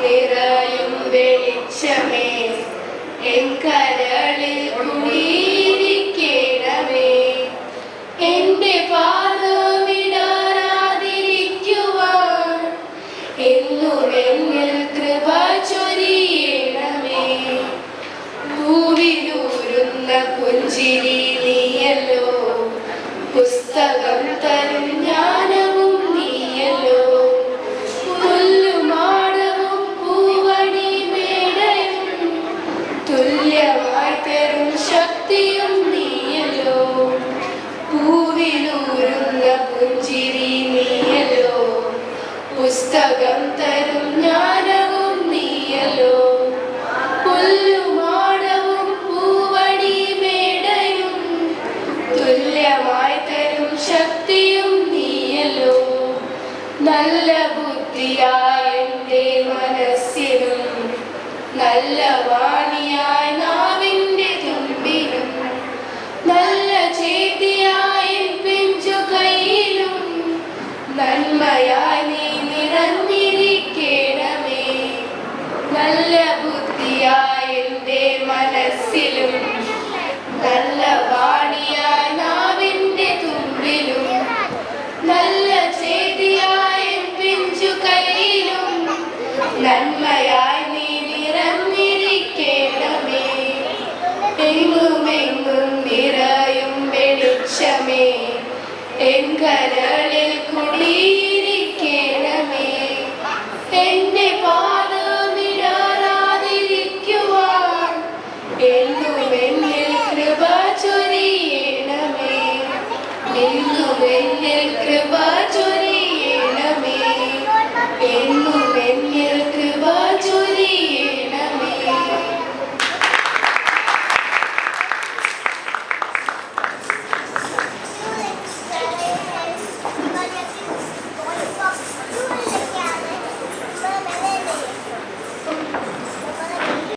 നിറയും വെളിച്ചമേ എൻ കരളിൽ കുടിയിരിക്കണമേ. എന്റെ പാദമിടാതിരിക്കുവാൻ എന്നും എന്നിൽ കൃപ ചൊരിയണമേ. പൂവിലൂരുന്ന പുഞ്ചിരി നീയല്ലോ, പുസ്തകം തരും ജ്ഞാനവും നീയല്ലോ. പുല്ലുമാടവും പൂവണി മേടയും തുല്യമായി തരും ശക്തിയും നീയല്ലോ. പൂവിലൂരുന്ന പുഞ്ചിരി നീയല്ലോ, പുസ്തകം തരും ജ്ഞാനവും നീയല്ലോ. പുല്ലുമാടവും പൂവണി മേടയും തുല്യമായി തരും ശക്തിയും നീയല്ലോ. നല്ല ബുദ്ധിയായ എൻ്റെ മനസ്സിനും നല്ല വാണിയായ നാവിൻ്റെ തുമ്പിനും നല്ല ചേതിയായ പിഞ്ചു കൈയിലും നന്മയായി നീ നിറഞ്ഞിരിക്കണമേ. നല്ല ബുദ്ധിയായ എൻ്റെ മനസ്സിലും നല്ല വാണിയായ നാവിൻ്റെ തുമ്പിലും നല്ല ചേതിയായ പിഞ്ചു കൈയിലും നന്മയായി നീ നിറഞ്ഞിരിക്കണമേ. എങ്ങുമെങ്ങും നിറയും വെളിച്ചമേ എൻ കരളിൽ കുടിയിരിക്കണമേ. എന്റെ